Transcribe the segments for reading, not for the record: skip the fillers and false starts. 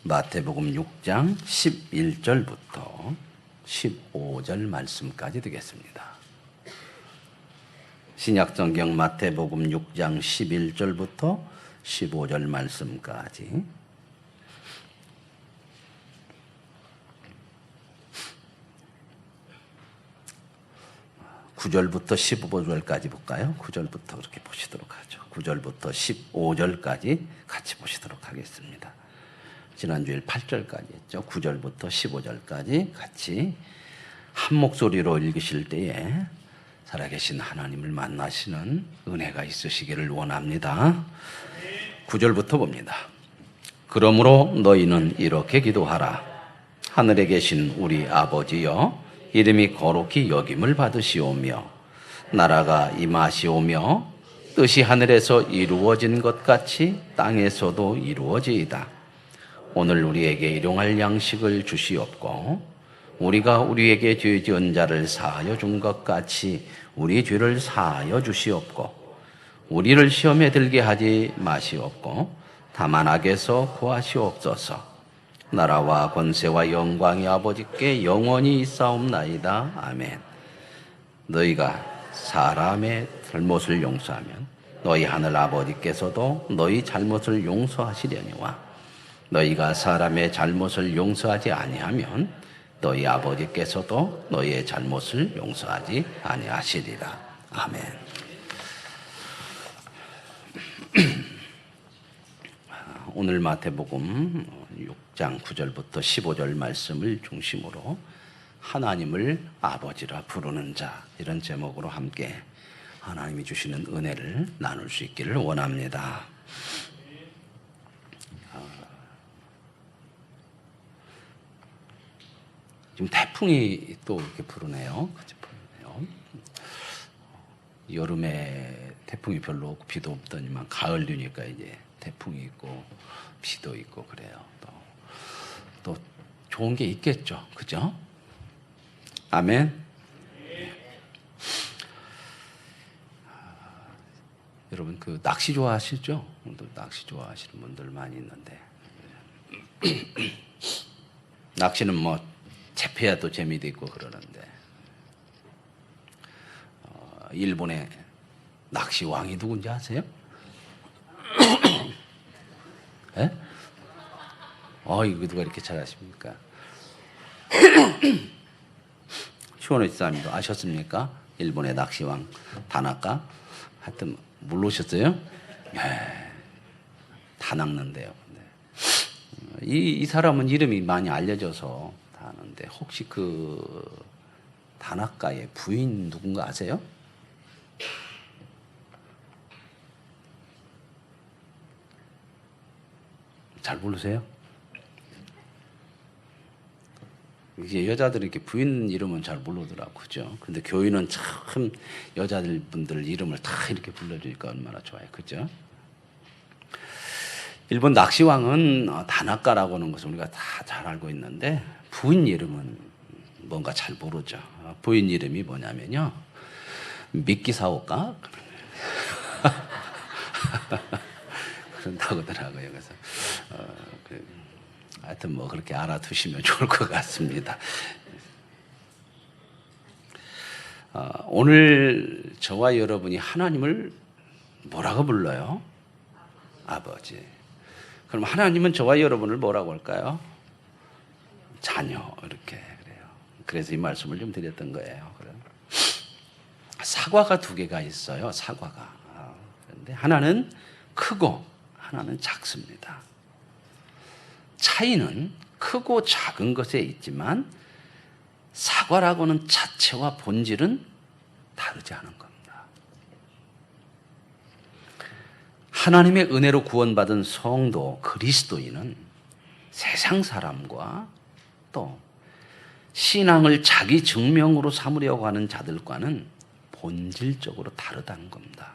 마태복음 6장 11절부터 15절 말씀까지 되겠습니다. 신약성경 마태복음 6장 11절부터 15절 말씀까지. (9절부터) (15절까지) 볼까요? 9절부터 그렇게 보시도록 하죠. 9절부터 15절까지 같이 보시도록 하겠습니다. 지난주에 8절까지 했죠. 9절부터 15절까지 같이 한 목소리로 읽으실 때에 살아계신 하나님을 만나시는 은혜가 있으시기를 원합니다. 9절부터 봅니다. 그러므로 너희는 이렇게 기도하라. 하늘에 계신 우리 아버지여, 이름이 거룩히 여김을 받으시오며 나라가 임하시오며 뜻이 하늘에서 이루어진 것 같이 땅에서도 이루어지이다. 오늘 우리에게 일용할 양식을 주시옵고 우리가 우리에게 죄 지은 자를 사하여 준 것 같이 우리 죄를 사하여 주시옵고 우리를 시험에 들게 하지 마시옵고 다만 악에서 구하시옵소서. 나라와 권세와 영광이 아버지께 영원히 있사옵나이다. 아멘. 너희가 사람의 잘못을 용서하면 너희 하늘 아버지께서도 너희 잘못을 용서하시려니와 너희가 사람의 잘못을 용서하지 아니하면 너희 아버지께서도 너희의 잘못을 용서하지 아니하시리라. 아멘. 오늘 마태복음 6장 9절부터 15절 말씀을 중심으로 하나님을 아버지라 부르는 자, 이런 제목으로 함께 하나님이 주시는 은혜를 나눌 수 있기를 원합니다. 지금 태풍이 또 이렇게 부르네요. 여름에 태풍이 별로 없고 비도 없더니만 가을 되니까 이제 태풍이 있고 비도 있고 그래요. 또 좋은 게 있겠죠, 그죠? 아멘. 여러분 그 낚시 좋아하시죠? 또 낚시 좋아하시는 분들 많이 있는데 낚시는 뭐 잡혀야 또 재미도 있고 그러는데 일본의 낚시 왕이 누군지 아세요? 예? 이거 누가 이렇게 잘하십니까? 시원의사님도 아셨습니까? 일본의 낚시왕 다나카. 하여튼 모르셨어요? 예, 다 낚는데요. 이 사람은 이름이 많이 알려져서 다 아는데 혹시 그 다나카의 부인 누군가 아세요? 잘 모르세요? 이게 여자들이 이렇게 부인 이름은 잘 모르더라고요. 그죠? 근데 교인은 참 여자들 분들 이름을 다 이렇게 불러주니까 얼마나 좋아요. 그죠? 일본 낚시왕은 다나카라고 하는 것을 우리가 다 잘 알고 있는데 부인 이름은 뭔가 잘 모르죠. 부인 이름이 뭐냐면요. 미끼사오까? 그런다고 하더라고요. 그래서 하여튼 뭐 그렇게 알아두시면 좋을 것 같습니다. 오늘 저와 여러분이 하나님을 뭐라고 불러요? 아버지. 그럼 하나님은 저와 여러분을 뭐라고 할까요? 자녀, 이렇게 그래요. 그래서 이 말씀을 좀 드렸던 거예요. 사과가 두 개가 있어요. 사과가. 그런데 하나는 크고 하나는 작습니다. 차이는 크고 작은 것에 있지만 사과라고는 자체와 본질은 다르지 않은 겁니다. 하나님의 은혜로 구원받은 성도 그리스도인은 세상 사람과 또 신앙을 자기 증명으로 삼으려고 하는 자들과는 본질적으로 다르다는 겁니다.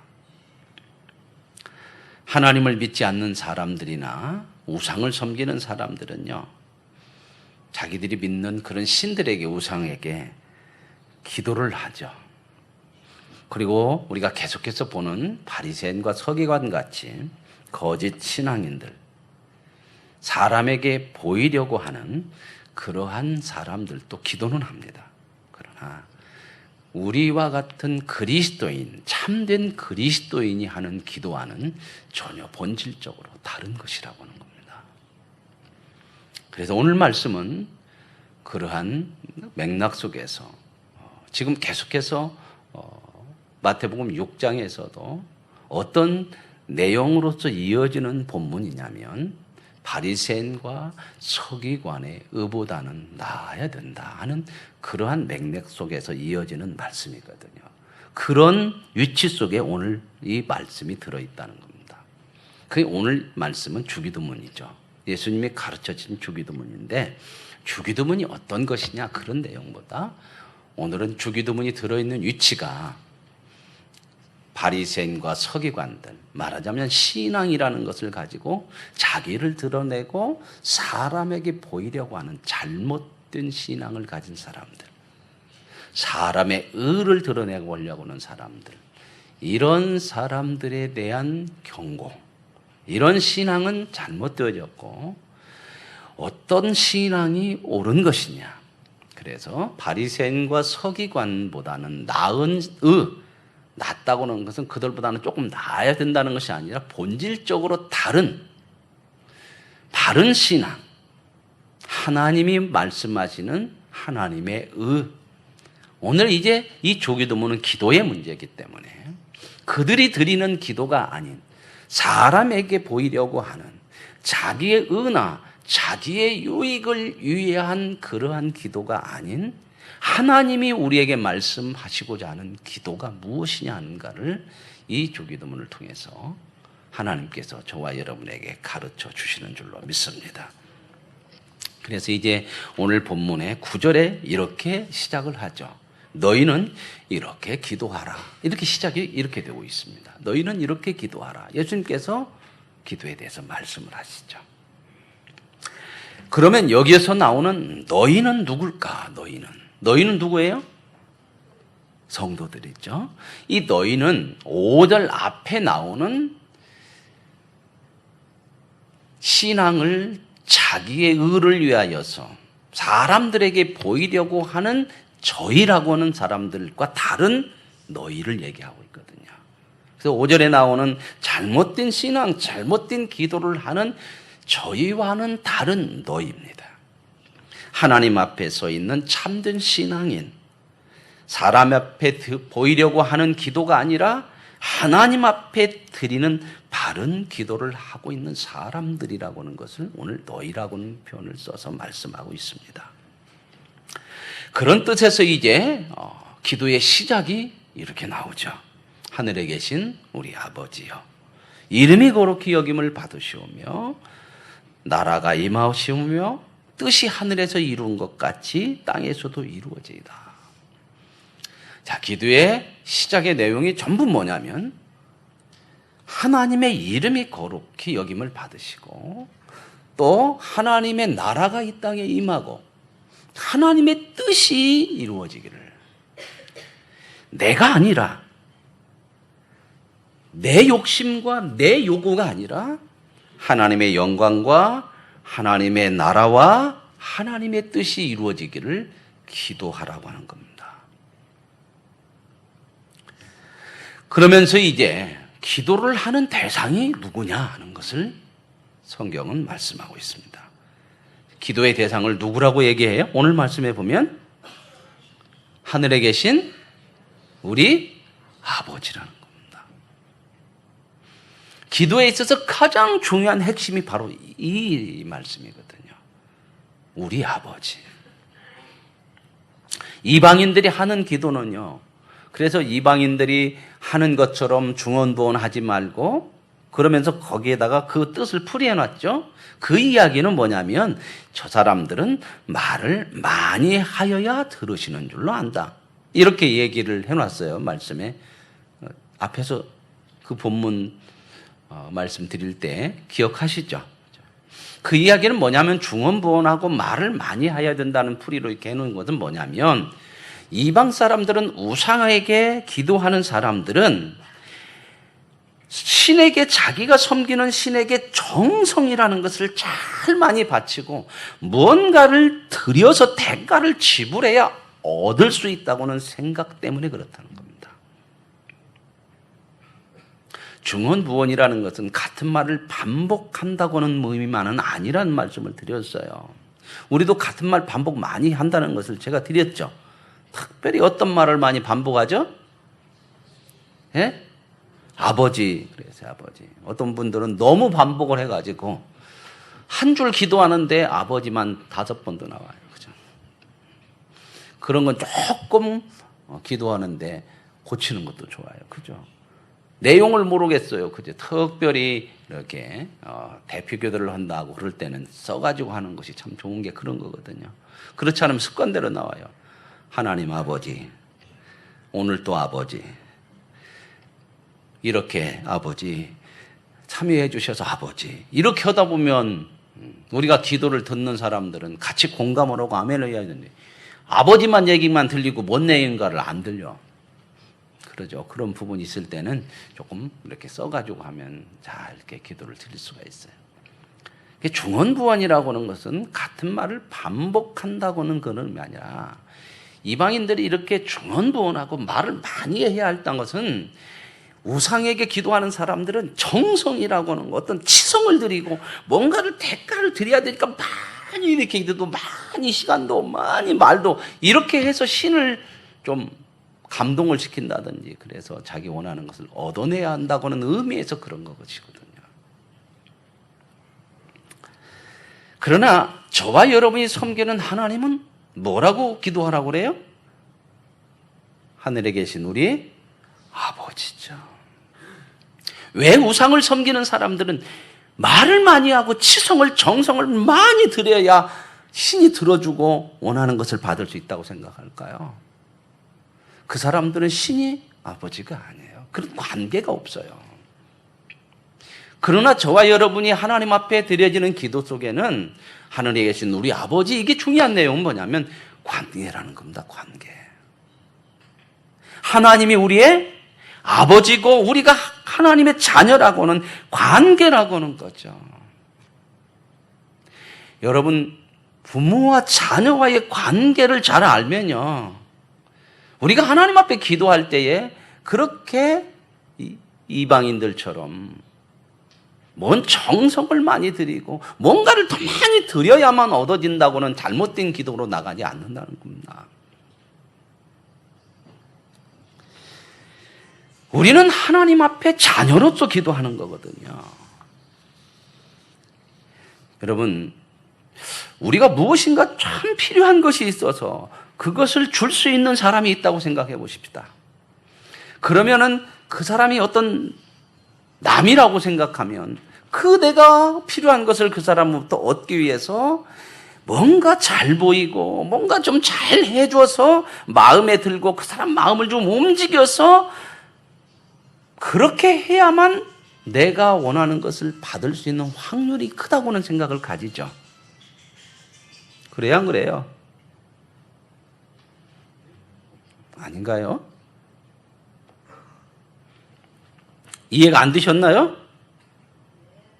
하나님을 믿지 않는 사람들이나 우상을 섬기는 사람들은요, 자기들이 믿는 그런 신들에게, 우상에게 기도를 하죠. 그리고 우리가 계속해서 보는 바리새인과 서기관 같이 거짓 신앙인들, 사람에게 보이려고 하는 그러한 사람들도 기도는 합니다. 그러나 우리와 같은 그리스도인, 참된 그리스도인이 하는 기도와는 전혀 본질적으로 다른 것이라고 하는 겁니다. 그래서 오늘 말씀은 그러한 맥락 속에서 지금 계속해서 마태복음 6장에서도 어떤 내용으로서 이어지는 본문이냐면 바리새인과 서기관의 의보다는 나아야 된다 하는 그러한 맥락 속에서 이어지는 말씀이거든요. 그런 위치 속에 오늘 이 말씀이 들어있다는 겁니다. 그 오늘 말씀은 주기도문이죠. 예수님이 가르쳐진 주기도문인데 주기도문이 어떤 것이냐 그런 내용보다 오늘은 주기도문이 들어있는 위치가 바리새인과 서기관들, 말하자면 신앙이라는 것을 가지고 자기를 드러내고 사람에게 보이려고 하는 잘못된 신앙을 가진 사람들, 사람의 의를 드러내고 보려고 하는 사람들, 이런 사람들에 대한 경고, 이런 신앙은 잘못되어졌고 어떤 신앙이 옳은 것이냐. 그래서 바리새인과 서기관보다는 나은 낫다고 하는 것은 그들보다는 조금 나아야 된다는 것이 아니라 본질적으로 다른 바른 신앙, 하나님이 말씀하시는 하나님의 의. 오늘 이제 이 주기도문은 기도의 문제이기 때문에 그들이 드리는 기도가 아닌 사람에게 보이려고 하는 자기의 의나 자기의 유익을 위한 그러한 기도가 아닌 하나님이 우리에게 말씀하시고자 하는 기도가 무엇이냐 하는가를 이 주기도문을 통해서 하나님께서 저와 여러분에게 가르쳐 주시는 줄로 믿습니다. 그래서 이제 오늘 본문의 9절에 이렇게 시작을 하죠. 너희는 이렇게 기도하라. 이렇게 시작이 이렇게 되고 있습니다. 너희는 이렇게 기도하라. 예수님께서 기도에 대해서 말씀을 하시죠. 그러면 여기에서 나오는 너희는 누굴까? 너희는 누구예요? 성도들이죠. 이 너희는 5절 앞에 나오는 신앙을 자기의 의를 위하여서 사람들에게 보이려고 하는 저희라고 하는 사람들과 다른 너희를 얘기하고 있거든요. 그래서 5절에 나오는 잘못된 신앙, 잘못된 기도를 하는 저희와는 다른 너희입니다. 하나님 앞에 서 있는 참된 신앙인, 사람 앞에 보이려고 하는 기도가 아니라 하나님 앞에 드리는 바른 기도를 하고 있는 사람들이라고 하는 것을 오늘 너희라고 하는 표현을 써서 말씀하고 있습니다. 그런 뜻에서 이제 기도의 시작이 이렇게 나오죠. 하늘에 계신 우리 아버지여, 이름이 거룩히 여김을 받으시오며 나라가 임하시오며 뜻이 하늘에서 이룬 것 같이 땅에서도 이루어지이다. 자, 기도의 시작의 내용이 전부 뭐냐면 하나님의 이름이 거룩히 여김을 받으시고 또 하나님의 나라가 이 땅에 임하고 하나님의 뜻이 이루어지기를, 내가 아니라 내 욕심과 내 요구가 아니라 하나님의 영광과 하나님의 나라와 하나님의 뜻이 이루어지기를 기도하라고 하는 겁니다. 그러면서 이제 기도를 하는 대상이 누구냐 하는 것을 성경은 말씀하고 있습니다. 기도의 대상을 누구라고 얘기해요? 오늘 말씀해 보면 하늘에 계신 우리 아버지라는 겁니다. 기도에 있어서 가장 중요한 핵심이 바로 이 말씀이거든요. 우리 아버지. 이방인들이 하는 기도는요, 그래서 이방인들이 하는 것처럼 중언부언하지 말고 그러면서 거기에다가 그 뜻을 풀이해놨죠. 그 이야기는 뭐냐면 저 사람들은 말을 많이 하여야 들으시는 줄로 안다. 이렇게 얘기를 해놨어요. 말씀에. 앞에서 그 본문 말씀드릴 때 기억하시죠? 그 이야기는 뭐냐면 중언부언하고 말을 많이 해야 된다는 풀이로 이렇게 해놓은 것은 뭐냐면 이방 사람들은 우상에게 기도하는 사람들은 신에게 자기가 섬기는 신에게 정성이라는 것을 잘 많이 바치고 무언가를 들여서 대가를 지불해야 얻을 수 있다고는 생각 때문에 그렇다는 겁니다. 중언부언이라는 것은 같은 말을 반복한다고는 의미만은 아니라는 말씀을 드렸어요. 우리도 같은 말 반복 많이 한다는 것을 제가 드렸죠. 특별히 어떤 말을 많이 반복하죠? 예? 아버지, 그래서 아버지. 어떤 분들은 너무 반복을 해가지고 한 줄 기도하는데 아버지만 5번도 나와요. 그죠? 그런 건 조금 기도하는데 고치는 것도 좋아요. 그죠? 내용을 모르겠어요. 그죠? 특별히 이렇게 대표 기도를 한다고 그럴 때는 써가지고 하는 것이 참 좋은 게 그런 거거든요. 그렇지 않으면 습관대로 나와요. 하나님 아버지, 오늘 또 아버지, 이렇게 아버지 참여해 주셔서 아버지, 이렇게 하다 보면 우리가 기도를 듣는 사람들은 같이 공감을 하고 아멘을 해야 되는데 아버지만 얘기만 들리고 뭔 내용인가를 안 들려. 그러죠. 그런 부분이 있을 때는 조금 이렇게 써가지고 하면 잘 이렇게 기도를 드릴 수가 있어요. 중언부언이라고 하는 것은 같은 말을 반복한다고는 그런 의미 아니라 이방인들이 이렇게 중언부언하고 말을 많이 해야 했다는 것은 우상에게 기도하는 사람들은 정성이라고 하는 것, 어떤 치성을 드리고 뭔가를 대가를 드려야 되니까 많이 이렇게 기도도 많이 시간도 많이 말도 이렇게 해서 신을 좀 감동을 시킨다든지 그래서 자기 원하는 것을 얻어내야 한다고는 의미에서 그런 것이거든요. 그러나 저와 여러분이 섬기는 하나님은 뭐라고 기도하라고 그래요? 하늘에 계신 우리 아버지죠. 왜 우상을 섬기는 사람들은 말을 많이 하고 치성을 정성을 많이 들여야 신이 들어주고 원하는 것을 받을 수 있다고 생각할까요? 그 사람들은 신이 아버지가 아니에요. 그런 관계가 없어요. 그러나 저와 여러분이 하나님 앞에 드려지는 기도 속에는 하늘에 계신 우리 아버지, 이게 중요한 내용은 뭐냐면 관계라는 겁니다. 관계. 하나님이 우리의 아버지고 우리가 하나님의 자녀라고는 관계라고는 거죠. 여러분, 부모와 자녀와의 관계를 잘 알면요, 우리가 하나님 앞에 기도할 때에 그렇게 이방인들처럼 뭔 정성을 많이 드리고 뭔가를 더 많이 드려야만 얻어진다고는 잘못된 기도로 나가지 않는다는 겁니다. 우리는 하나님 앞에 자녀로서 기도하는 거거든요. 여러분, 우리가 무엇인가 참 필요한 것이 있어서 그것을 줄 수 있는 사람이 있다고 생각해 보십시다. 그러면은 그 사람이 어떤 남이라고 생각하면 그 내가 필요한 것을 그 사람부터 얻기 위해서 뭔가 잘 보이고 뭔가 좀 잘 해줘서 마음에 들고 그 사람 마음을 좀 움직여서 그렇게 해야만 내가 원하는 것을 받을 수 있는 확률이 크다고는 생각을 가지죠. 그래야 안 그래요? 아닌가요? 이해가 안 되셨나요?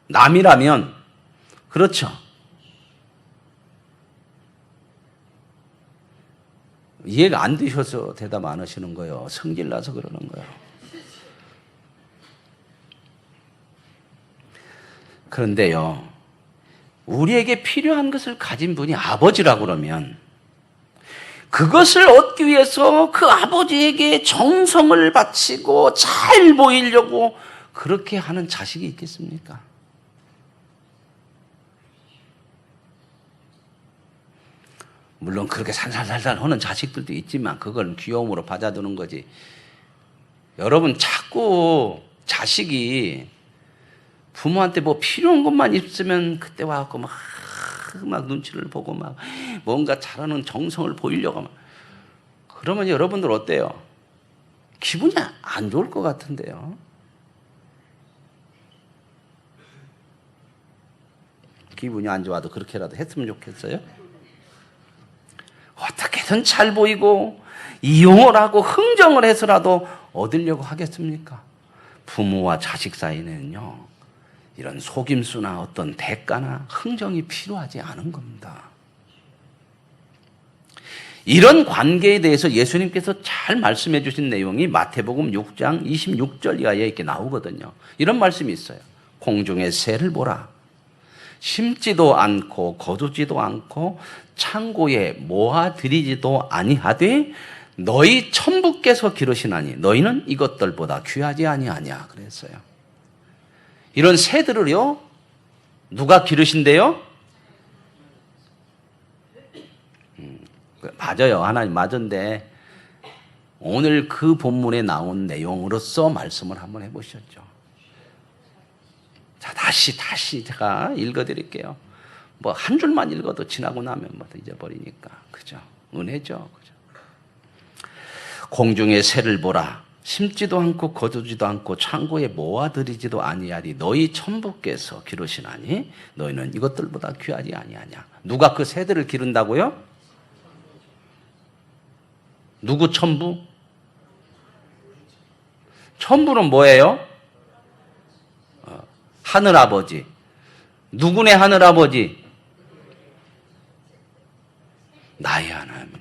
남이라면 그렇죠. 이해가 안 되셔서 대답 안 하시는 거예요. 성질나서 그러는 거예요. 그런데요, 우리에게 필요한 것을 가진 분이 아버지라고 그러면 그것을 얻기 위해서 그 아버지에게 정성을 바치고 잘 보이려고 그렇게 하는 자식이 있겠습니까? 물론 그렇게 살살살살 하는 자식들도 있지만 그걸 귀여움으로 받아두는 거지. 여러분, 자꾸 자식이 부모한테 뭐 필요한 것만 있으면 그때 와갖고 막 눈치를 보고 막 뭔가 잘하는 정성을 보이려고 막. 그러면 여러분들 어때요? 기분이 안 좋을 것 같은데요. 기분이 안 좋아도 그렇게라도 했으면 좋겠어요? 어떻게든 잘 보이고 이용을 하고 흥정을 해서라도 얻으려고 하겠습니까? 부모와 자식 사이는요, 이런 속임수나 어떤 대가나 흥정이 필요하지 않은 겁니다. 이런 관계에 대해서 예수님께서 잘 말씀해 주신 내용이 마태복음 6장 26절 이하에 이렇게 나오거든요. 이런 말씀이 있어요. 공중의 새를 보라. 심지도 않고 거두지도 않고 창고에 모아들이지도 아니하되 너희 천부께서 기르시나니 너희는 이것들보다 귀하지 아니하냐 그랬어요. 이런 새들을요, 누가 기르신대요? 맞아요. 하나님 맞은데 오늘 그 본문에 나온 내용으로서 말씀을 한번 해보셨죠. 자, 다시 제가 읽어드릴게요. 뭐 한 줄만 읽어도 지나고 나면 뭐 잊어버리니까. 그죠? 은혜죠. 그죠? 공중의 새를 보라. 심지도 않고 거두지도 않고 창고에 모아들이지도 아니하리 너희 천부께서 기르시나니 너희는 이것들보다 귀하지 아니하냐. 누가 그 새들을 기른다고요? 누구 천부? 천부는 뭐예요? 하늘아버지. 누구네 하늘아버지? 나의 하나님.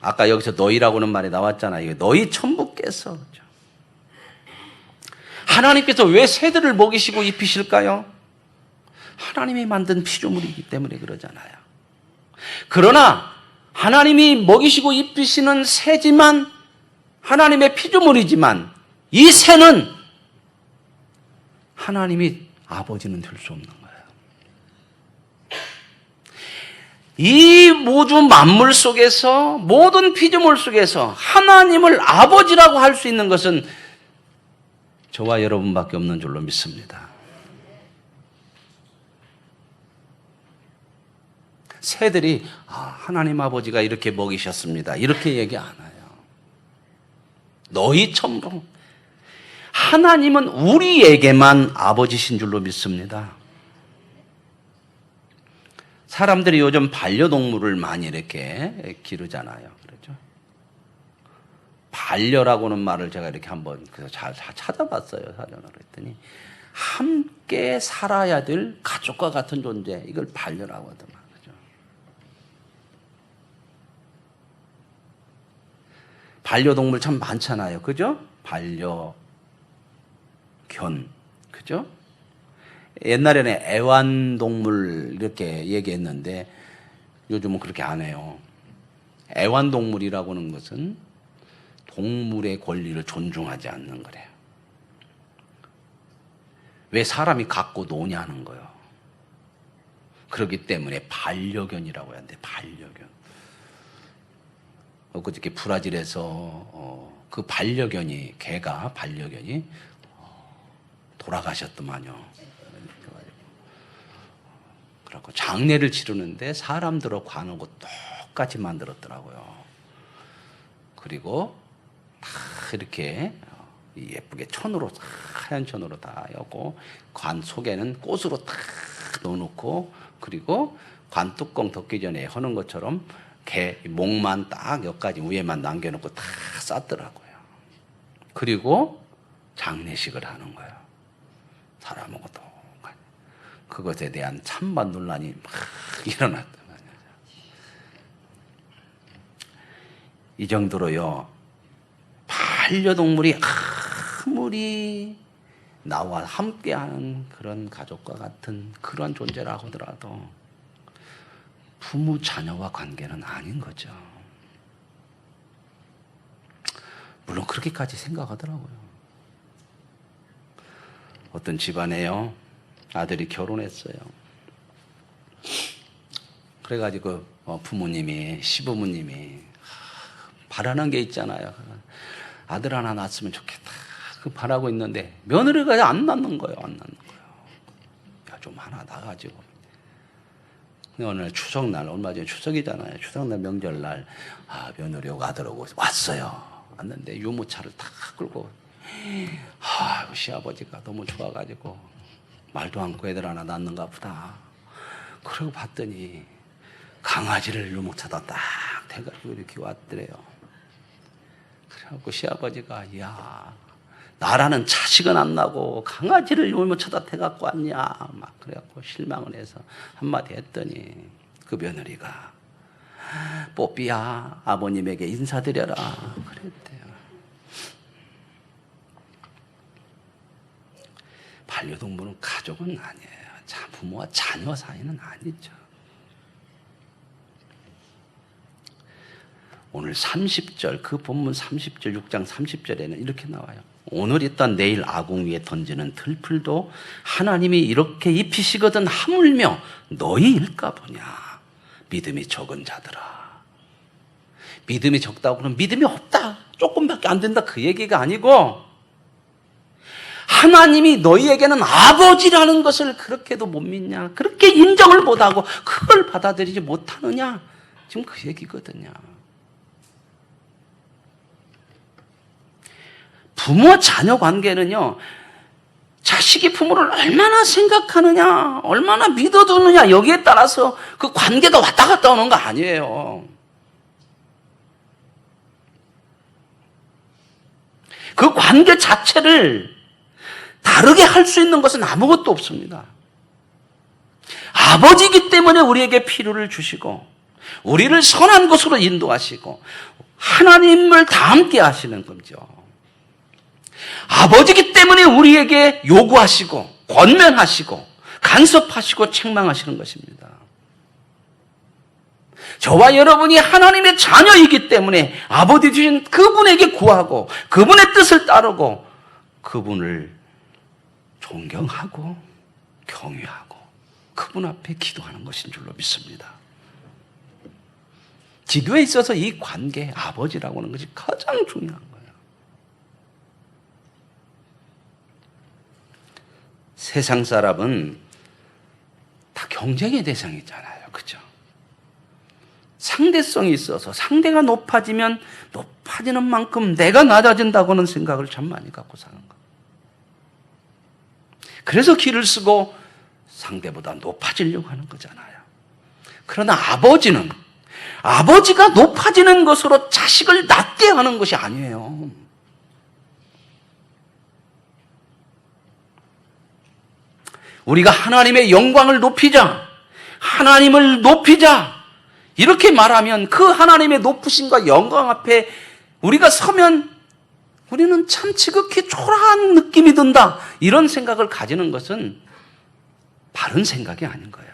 아까 여기서 너희라고는 말이 나왔잖아요. 너희 천부께서. 그렇죠? 하나님께서 왜 새들을 먹이시고 입히실까요? 하나님이 만든 피조물이기 때문에 그러잖아요. 그러나 하나님이 먹이시고 입히시는 새지만 하나님의 피조물이지만 이 새는 하나님이 아버지는 될 수 없는 거예요. 이 모든 만물 속에서 모든 피조물 속에서 하나님을 아버지라고 할 수 있는 것은 저와 여러분밖에 없는 줄로 믿습니다. 새들이 하나님 아버지가 이렇게 먹이셨습니다. 이렇게 얘기 안 해요. 너희 천부. 하나님은 우리에게만 아버지신 줄로 믿습니다. 사람들이 요즘 반려동물을 많이 이렇게 기르잖아요. 그렇죠? 반려라고는 말을 제가 이렇게 한번 잘 찾아봤어요. 사전으로 했더니 함께 살아야 될 가족과 같은 존재. 이걸 반려라고 하더만. 그죠? 반려동물 참 많잖아요. 그죠? 반려견. 그죠? 옛날에는 애완동물 이렇게 얘기했는데 요즘은 그렇게 안 해요. 애완동물이라고 하는 것은 동물의 권리를 존중하지 않는 거래요. 왜 사람이 갖고 노냐는 거예요. 그렇기 때문에 반려견이라고 해야 돼. 반려견. 그저께 브라질에서 그 개가 반려견이 돌아가셨더만요. 그래갖고 장례를 치르는데 사람들하고 관하고 똑같이 만들었더라고요. 그리고 다 이렇게 예쁘게 천으로 하얀 천으로 다 하고 관 속에는 꽃으로 딱 넣어놓고 그리고 관 뚜껑 덮기 전에 하는 것처럼 개 목만 딱 여기까지 위에만 남겨놓고 다 쌌더라고요. 그리고 장례식을 하는 거예요. 사람하고 똑같이. 그것에 대한 찬반 논란이 막 일어났단 말이에요. 이 정도로요. 반려동물이 아무리 나와 함께하는 그런 가족과 같은 그런 존재라고 하더라도 부모 자녀와 관계는 아닌 거죠. 물론 그렇게까지 생각하더라고요. 어떤 집안에요. 아들이 결혼했어요. 그래가지고 부모님이 시부모님이 바라는 게 있잖아요. 아들 하나 낳았으면 좋겠다. 그 바라고 있는데 며느리가 안 낳는 거예요. 안 낳는 거예요. 야, 좀 하나 낳아가지고. 오늘 추석날 얼마 전에 추석이잖아요. 추석날 명절날 며느리가 아들하고 왔어요. 왔는데 유모차를 탁 끌고 시아버지가 너무 좋아가지고 말도 않고 애들 하나 낳는가 보다. 그러고 봤더니 강아지를 유모차다 딱 대가지고 이렇게 왔더래요. 그래갖고 시아버지가 야 나라는 자식은 안 나고 강아지를 뭐 쳐다 대갖고 왔냐 막 그래갖고 실망을 해서 한마디 했더니 그 며느리가 뽀삐야 아버님에게 인사드려라 그랬대요. 반려동물은 가족은 아니에요. 부모와 자녀 사이는 아니죠. 오늘 30절 그 본문 30절 6장 30절에는 이렇게 나와요. 오늘 있다 내일 아궁 위에 던지는 들풀도 하나님이 이렇게 입히시거든 하물며 너희일까 보냐. 믿음이 적은 자들아. 믿음이 적다고 그러면 믿음이 없다 조금밖에 안 된다 그 얘기가 아니고 하나님이 너희에게는 아버지라는 것을 그렇게도 못 믿냐, 그렇게 인정을 못하고 그걸 받아들이지 못하느냐, 지금 그 얘기거든요. 부모 자녀 관계는요, 자식이 부모를 얼마나 생각하느냐, 얼마나 믿어두느냐, 여기에 따라서 그 관계가 왔다 갔다 오는 거 아니에요. 그 관계 자체를 다르게 할 수 있는 것은 아무것도 없습니다. 아버지이기 때문에 우리에게 필요를 주시고 우리를 선한 곳으로 인도하시고 하나님을 다 함께 하시는 거죠. 아버지이기 때문에 우리에게 요구하시고 권면하시고 간섭하시고 책망하시는 것입니다. 저와 여러분이 하나님의 자녀이기 때문에 아버지 주신 그분에게 구하고 그분의 뜻을 따르고 그분을 존경하고 경외하고 그분 앞에 기도하는 것인 줄로 믿습니다. 기도에 있어서 이 관계, 아버지라고 하는 것이 가장 중요한 거예요. 세상 사람은 다 경쟁의 대상이잖아요. 그죠? 상대성이 있어서 상대가 높아지면 높아지는 만큼 내가 낮아진다고는 생각을 참 많이 갖고 사는 거예요. 그래서 기를 쓰고 상대보다 높아지려고 하는 거잖아요. 그러나 아버지가 높아지는 것으로 자식을 낮게 하는 것이 아니에요. 우리가 하나님의 영광을 높이자, 하나님을 높이자 이렇게 말하면 그 하나님의 높으심과 영광 앞에 우리가 서면 우리는 참 지극히 초라한 느낌이 든다. 이런 생각을 가지는 것은 바른 생각이 아닌 거예요.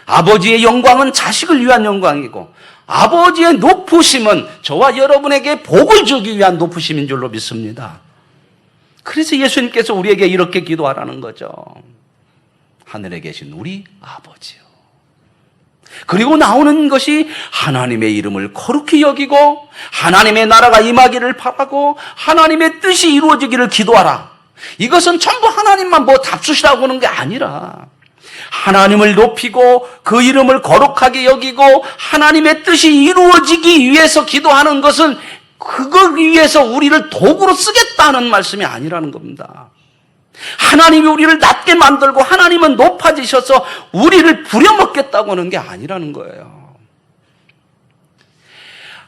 아버지의 영광은 자식을 위한 영광이고 아버지의 높으심은 저와 여러분에게 복을 주기 위한 높으심인 줄로 믿습니다. 그래서 예수님께서 우리에게 이렇게 기도하라는 거죠. 하늘에 계신 우리 아버지요. 그리고 나오는 것이 하나님의 이름을 거룩히 여기고 하나님의 나라가 임하기를 바라고 하나님의 뜻이 이루어지기를 기도하라. 이것은 전부 하나님만 뭐 답수시라고 하는 게 아니라 하나님을 높이고 그 이름을 거룩하게 여기고 하나님의 뜻이 이루어지기 위해서 기도하는 것은 그걸 위해서 우리를 도구로 쓰겠다는 말씀이 아니라는 겁니다. 하나님이 우리를 낮게 만들고 하나님은 높아지셔서 우리를 부려먹겠다고 하는 게 아니라는 거예요.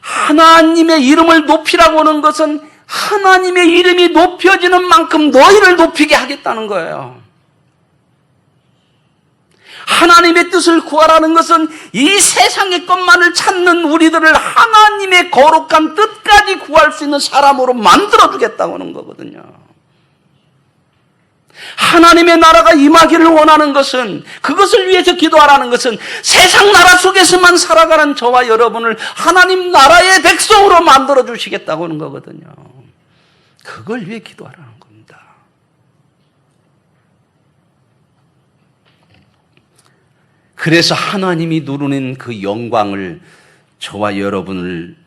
하나님의 이름을 높이라고 하는 것은 하나님의 이름이 높여지는 만큼 너희를 높이게 하겠다는 거예요. 하나님의 뜻을 구하라는 것은 이 세상의 것만을 찾는 우리들을 하나님의 거룩한 뜻까지 구할 수 있는 사람으로 만들어주겠다고 하는 거거든요. 하나님의 나라가 임하기를 원하는 것은, 그것을 위해서 기도하라는 것은 세상 나라 속에서만 살아가는 저와 여러분을 하나님 나라의 백성으로 만들어 주시겠다고 하는 거거든요. 그걸 위해 기도하라는 겁니다. 그래서 하나님이 누리는 그 영광을 저와 여러분을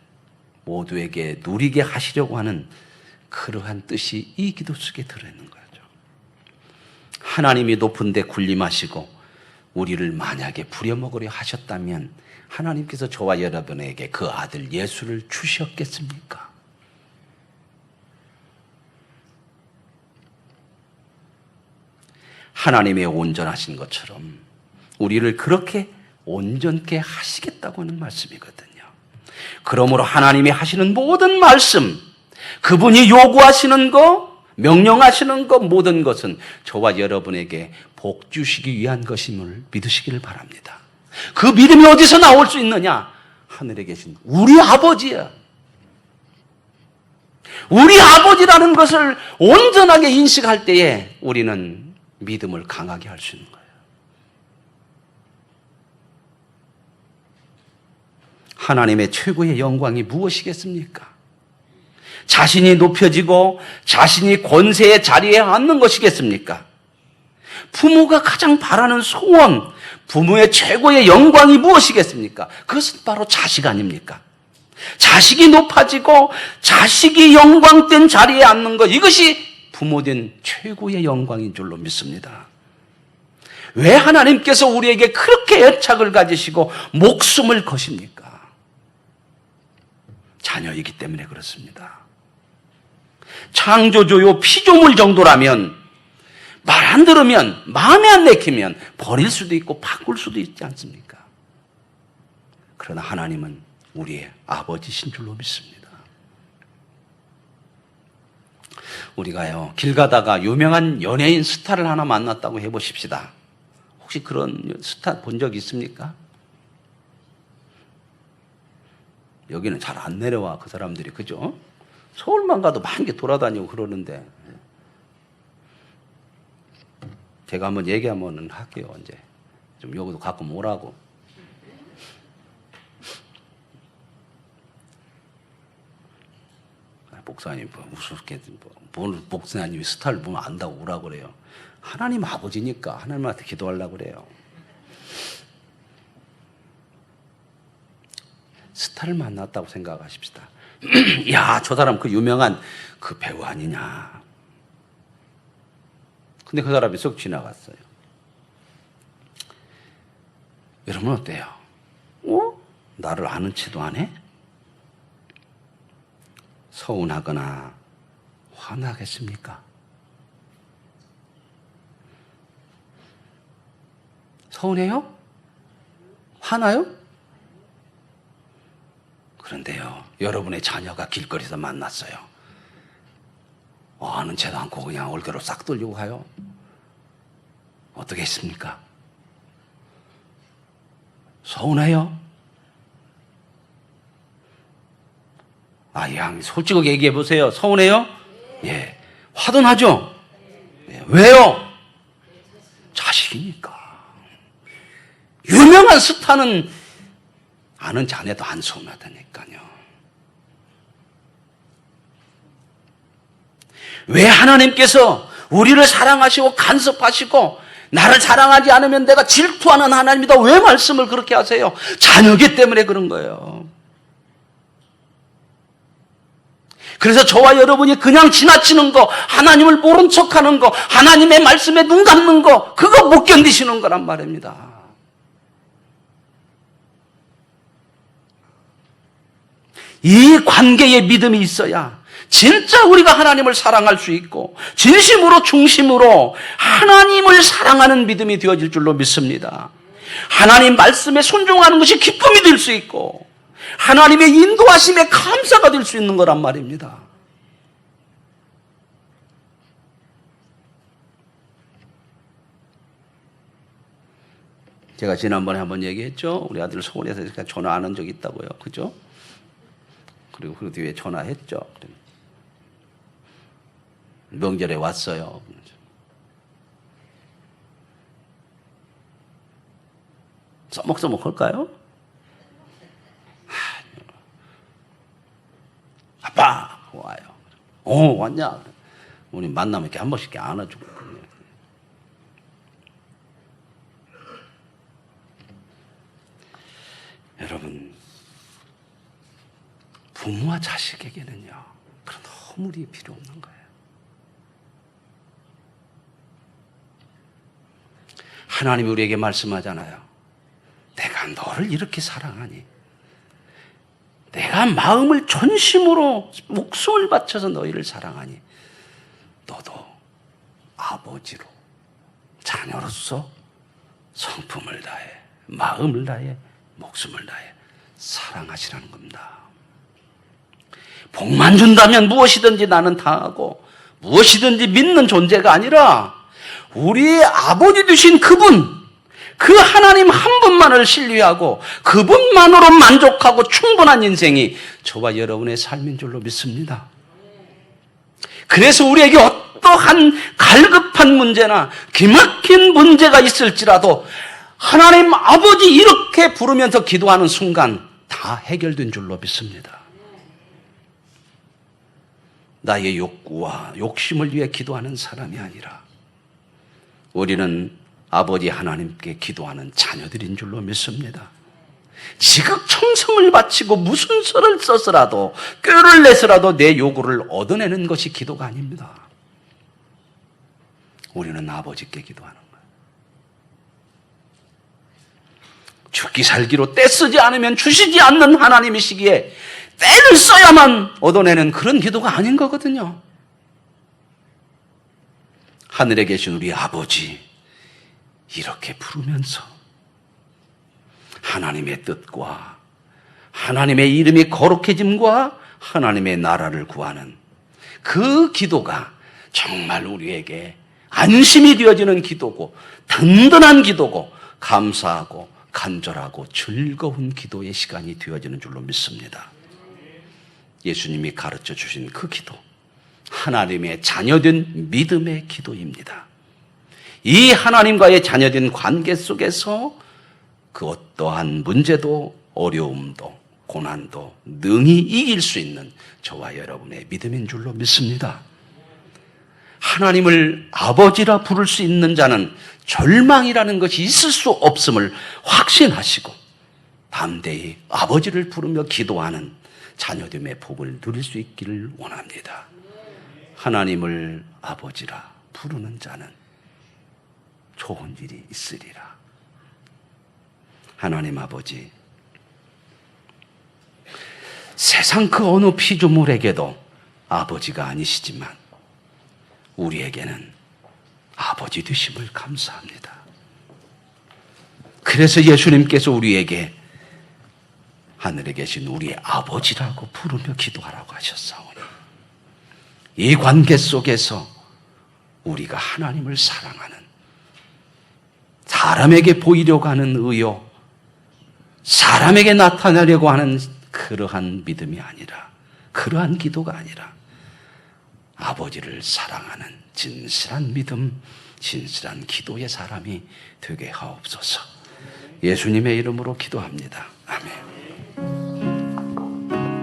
모두에게 누리게 하시려고 하는 그러한 뜻이 이 기도 속에 들어있는 거죠. 하나님이 높은 데 군림하시고 우리를 만약에 부려먹으려 하셨다면 하나님께서 저와 여러분에게 그 아들 예수를 주셨겠습니까? 하나님의 온전하신 것처럼 우리를 그렇게 온전케 하시겠다고 하는 말씀이거든요. 그러므로 하나님이 하시는 모든 말씀, 그분이 요구하시는 거, 명령하시는 것, 모든 것은 저와 여러분에게 복 주시기 위한 것임을 믿으시기를 바랍니다. 그 믿음이 어디서 나올 수 있느냐? 하늘에 계신 우리 아버지야. 우리 아버지라는 것을 온전하게 인식할 때에 우리는 믿음을 강하게 할 수 있는 거예요. 하나님의 최고의 영광이 무엇이겠습니까? 자신이 높여지고 자신이 권세의 자리에 앉는 것이겠습니까? 부모가 가장 바라는 소원, 부모의 최고의 영광이 무엇이겠습니까? 그것은 바로 자식 아닙니까? 자식이 높아지고 자식이 영광된 자리에 앉는 것, 이것이 부모된 최고의 영광인 줄로 믿습니다. 왜 하나님께서 우리에게 그렇게 애착을 가지시고 목숨을 거십니까? 자녀이기 때문에 그렇습니다. 창조주요 피조물 정도라면 말 안 들으면, 마음에 안 내키면 버릴 수도 있고 바꿀 수도 있지 않습니까? 그러나 하나님은 우리의 아버지신 줄로 믿습니다. 우리가요, 길 가다가 유명한 연예인 스타를 하나 만났다고 해보십시다. 혹시 그런 스타 본 적 있습니까? 여기는 잘 안 내려와, 그 사람들이. 그죠? 서울만 가도 많이 돌아다니고 그러는데. 제가 한번 얘기하면 할게요, 언제. 좀 여기도 가끔 오라고. 목사님, 우습게, 뭘 목사님이 스타를 보면 안다고 오라고 그래요. 하나님 아버지니까 하나님한테 기도하려고 그래요. 스타를 만났다고 생각하십시다. 야, 저 사람 그 유명한 그 배우 아니냐. 근데 그 사람이 쏙 지나갔어요. 여러분 어때요? 나를 아는 체도 안 해? 서운하거나 화나겠습니까? 서운해요? 화나요? 그런데요, 여러분의 자녀가 길거리에서 만났어요. 아는 체도 않고 그냥 얼굴을 싹 돌리고 가요. 어떻게 했습니까? 서운해요? 양 솔직하게 얘기해 보세요. 서운해요? 예. 화도 나죠? 예. 왜요? 자식이니까. 유명한 스타는 아는 자네도 안 서운하다니까요. 왜 하나님께서 우리를 사랑하시고 간섭하시고 나를 사랑하지 않으면 내가 질투하는 하나님이다, 왜 말씀을 그렇게 하세요? 자녀기 때문에 그런 거예요. 그래서 저와 여러분이 그냥 지나치는 거, 하나님을 모른 척하는 거, 하나님의 말씀에 눈 감는 거, 그거 못 견디시는 거란 말입니다. 이 관계에 믿음이 있어야 진짜 우리가 하나님을 사랑할 수 있고 진심으로 중심으로 하나님을 사랑하는 믿음이 되어질 줄로 믿습니다. 하나님 말씀에 순종하는 것이 기쁨이 될 수 있고 하나님의 인도하심에 감사가 될 수 있는 거란 말입니다. 제가 지난번에 한번 얘기했죠. 우리 아들 서울에서 전화 안 한 적이 있다고요. 그죠? 그리고 그 뒤에 전화했죠. 명절에 왔어요. 써먹써먹할까요? 아빠 와요. 왔냐? 우리 만나면 이렇게 한 번씩 이렇게 안아주고. 여러분, 부모와 자식에게는요, 그런 허물이 필요 없는 거예요. 하나님이 우리에게 말씀하잖아요. 내가 너를 이렇게 사랑하니, 내가 마음을 전심으로 목숨을 바쳐서 너희를 사랑하니, 너도 아버지로, 자녀로서 성품을 다해, 마음을 다해, 목숨을 다해 사랑하시라는 겁니다. 복만 준다면 무엇이든지 나는 다 하고 무엇이든지 믿는 존재가 아니라 우리의 아버지 되신 그분, 그 하나님 한 분만을 신뢰하고 그분만으로 만족하고 충분한 인생이 저와 여러분의 삶인 줄로 믿습니다. 그래서 우리에게 어떠한 갈급한 문제나 기막힌 문제가 있을지라도 하나님 아버지 이렇게 부르면서 기도하는 순간 다 해결된 줄로 믿습니다. 나의 욕구와 욕심을 위해 기도하는 사람이 아니라 우리는 아버지 하나님께 기도하는 자녀들인 줄로 믿습니다. 지극청성을 바치고 무슨 설을 써서라도 꾀를 내서라도 내 요구를 얻어내는 것이 기도가 아닙니다. 우리는 아버지께 기도하는 거예요. 죽기 살기로 떼쓰지 않으면 주시지 않는 하나님이시기에 때를 써야만 얻어내는 그런 기도가 아닌 거거든요. 하늘에 계신 우리 아버지 이렇게 부르면서 하나님의 뜻과 하나님의 이름이 거룩해짐과 하나님의 나라를 구하는 그 기도가 정말 우리에게 안심이 되어지는 기도고 든든한 기도고 감사하고 간절하고 즐거운 기도의 시간이 되어지는 줄로 믿습니다. 예수님이 가르쳐 주신 그 기도, 하나님의 자녀된 믿음의 기도입니다. 이 하나님과의 자녀된 관계 속에서 그 어떠한 문제도 어려움도 고난도 능히 이길 수 있는 저와 여러분의 믿음인 줄로 믿습니다. 하나님을 아버지라 부를 수 있는 자는 절망이라는 것이 있을 수 없음을 확신하시고 담대히 아버지를 부르며 기도하는 자녀됨의 복을 누릴 수 있기를 원합니다. 하나님을 아버지라 부르는 자는 좋은 일이 있으리라. 하나님 아버지, 세상 그 어느 피조물에게도 아버지가 아니시지만 우리에게는 아버지 되심을 감사합니다. 그래서 예수님께서 우리에게 하늘에 계신 우리의 아버지라고 부르며 기도하라고 하셨사오니 이 관계 속에서 우리가 하나님을 사랑하는, 사람에게 보이려고 하는 의욕, 사람에게 나타나려고 하는 그러한 믿음이 아니라, 그러한 기도가 아니라 아버지를 사랑하는 진실한 믿음, 진실한 기도의 사람이 되게 하옵소서. 예수님의 이름으로 기도합니다. 아멘.